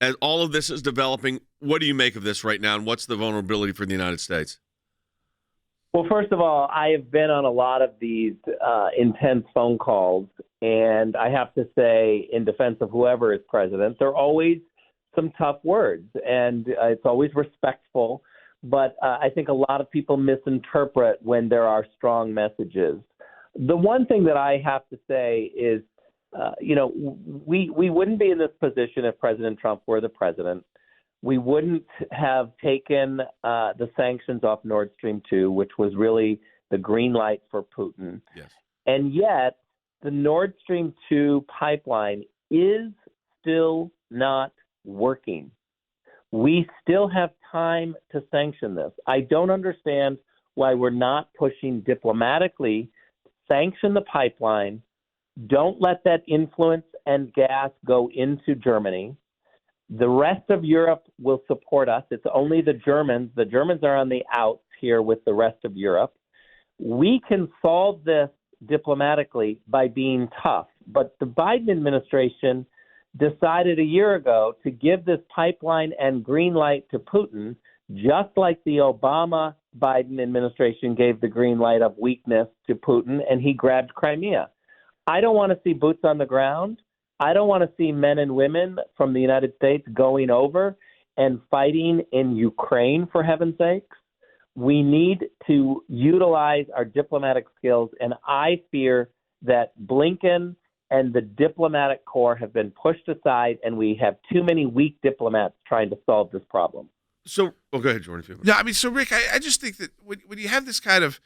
as all of this is developing, what do you make of this right now, and what's the vulnerability for the United States? Well, first of all, I have been on a lot of these intense phone calls, and I have to say, in defense of whoever is president, there are always some tough words, and it's always respectful. But I think a lot of people misinterpret when there are strong messages. The one thing that I have to say is, we wouldn't be in this position if President Trump were the president. We wouldn't have taken the sanctions off Nord Stream 2, which was really the green light for Putin. Yes. And yet, the Nord Stream 2 pipeline is still not working. We still have time to sanction this. I don't understand why we're not pushing diplomatically. Sanction the pipeline. Don't let that influence and gas go into Germany. The rest of Europe will support us. It's only the Germans. The Germans are on the outs here with the rest of Europe. We can solve this diplomatically by being tough. But the Biden administration decided a year ago to give this pipeline and green light to Putin, just like the Obama-Biden administration gave the green light of weakness to Putin, and he grabbed Crimea. I don't want to see boots on the ground. I don't want to see men and women from the United States going over and fighting in Ukraine, for heaven's sakes. We need to utilize our diplomatic skills, and I fear that Blinken and the diplomatic corps have been pushed aside, and we have too many weak diplomats trying to solve this problem. So, go ahead, Jordan. Yeah, I mean, so Rick, I just think that when you have this kind of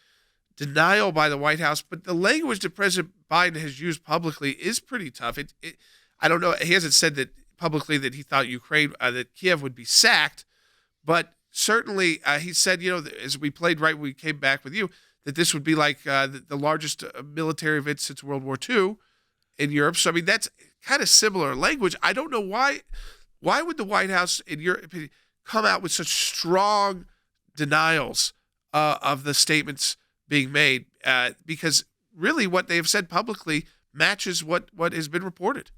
denial by the White House, but the language that President Biden has used publicly is pretty tough. I don't know. He hasn't said that publicly that he thought that Kiev would be sacked, but certainly he said, as we played right when we came back with you, that this would be like the largest military event since World War II in Europe. So, I mean, that's kind of similar language. I don't know why would the White House, in your opinion, come out with such strong denials of the statements being made, because really what they have said publicly matches what has been reported.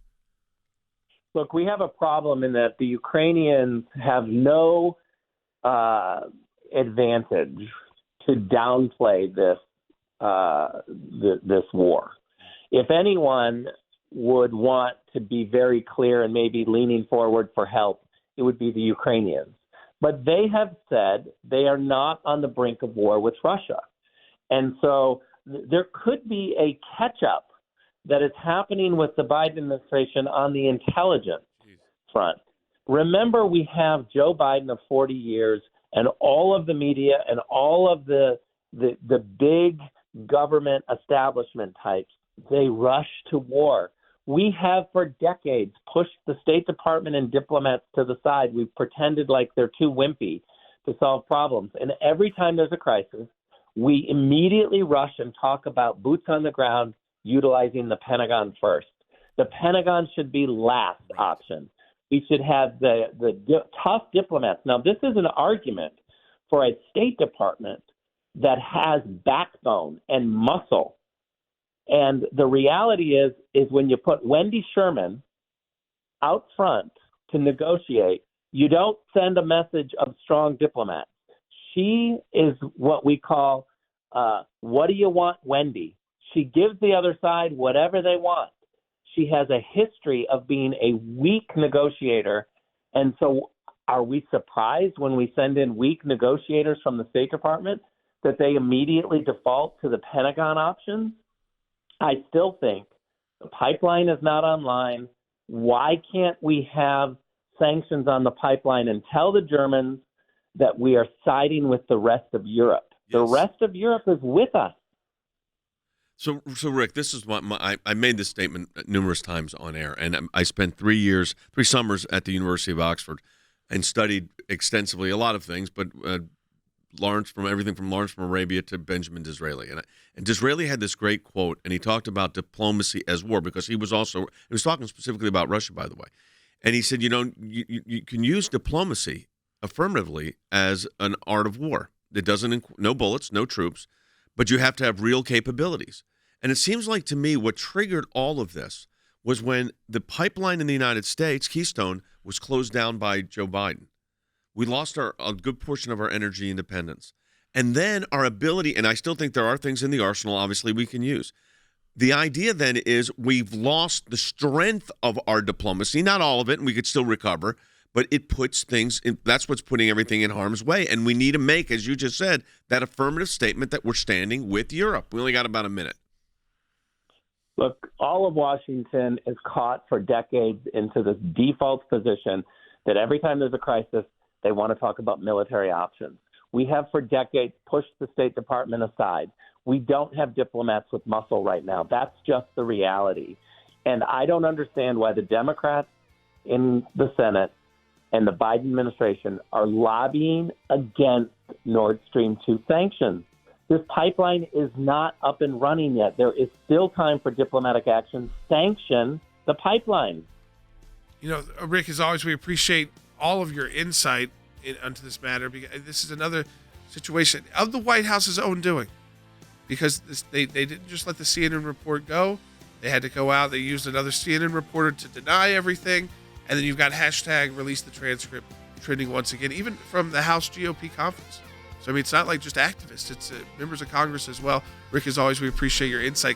Look, we have a problem in that the Ukrainians have no advantage to downplay this war. If anyone would want to be very clear and maybe leaning forward for help, it would be the Ukrainians. But they have said they are not on the brink of war with Russia. And so there could be a catch-up that is happening with the Biden administration on the intelligence front. Remember, we have Joe Biden of 40 years and all of the media and all of the big government establishment types. They rush to war. We have for decades pushed the State Department and diplomats to the side. We've pretended like they're too wimpy to solve problems. And every time there's a crisis, we immediately rush and talk about boots on the ground, utilizing the Pentagon first. The Pentagon should be last option. We should have the tough diplomats. Now, this is an argument for a State Department that has backbone and muscle. And the reality is when you put Wendy Sherman out front to negotiate, you don't send a message of strong diplomats. She is what we call, what do you want, Wendy? She gives the other side whatever they want. She has a history of being a weak negotiator. And so are we surprised when we send in weak negotiators from the State Department that they immediately default to the Pentagon options? I still think the pipeline is not online. Why can't we have sanctions on the pipeline and tell the Germans that we are siding with the rest of Europe? Yes. The rest of Europe is with us. So Rick, this is what I made this statement numerous times on air, and I spent 3 summers at the University of Oxford and studied extensively a lot of things, but everything from Lawrence from Arabia to Benjamin Disraeli. And Disraeli had this great quote, and he talked about diplomacy as war, because he was talking specifically about Russia, by the way. And he said, you can use diplomacy affirmatively as an art of war. It doesn't, no bullets, no troops, but you have to have real capabilities. And it seems like to me what triggered all of this was when the pipeline in the United States, Keystone, was closed down by Joe Biden. We lost a good portion of our energy independence. And then our ability, and I still think there are things in the arsenal, obviously, we can use. The idea then is we've lost the strength of our diplomacy, not all of it, and we could still recover, but it puts things in, that's what's putting everything in harm's way. And we need to make, as you just said, that affirmative statement that we're standing with Europe. We only got about a minute. Look, all of Washington is caught for decades into this default position that every time there's a crisis, they want to talk about military options. We have for decades pushed the State Department aside. We don't have diplomats with muscle right now. That's just the reality. And I don't understand why the Democrats in the Senate and the Biden administration are lobbying against Nord Stream 2 sanctions. This pipeline is not up and running yet. There is still time for diplomatic action. Sanction the pipeline. You know, Rick, as always, we appreciate all of your insight onto this matter, because this is another situation of the White House's own doing. Because they didn't just let the CNN report go. They had to go out. They used another CNN reporter to deny everything. And then you've got hashtag release the transcript trending once again, even from the House GOP conference. So, I mean, it's not like just activists. It's members of Congress as well. Rick, as always, we appreciate your insight.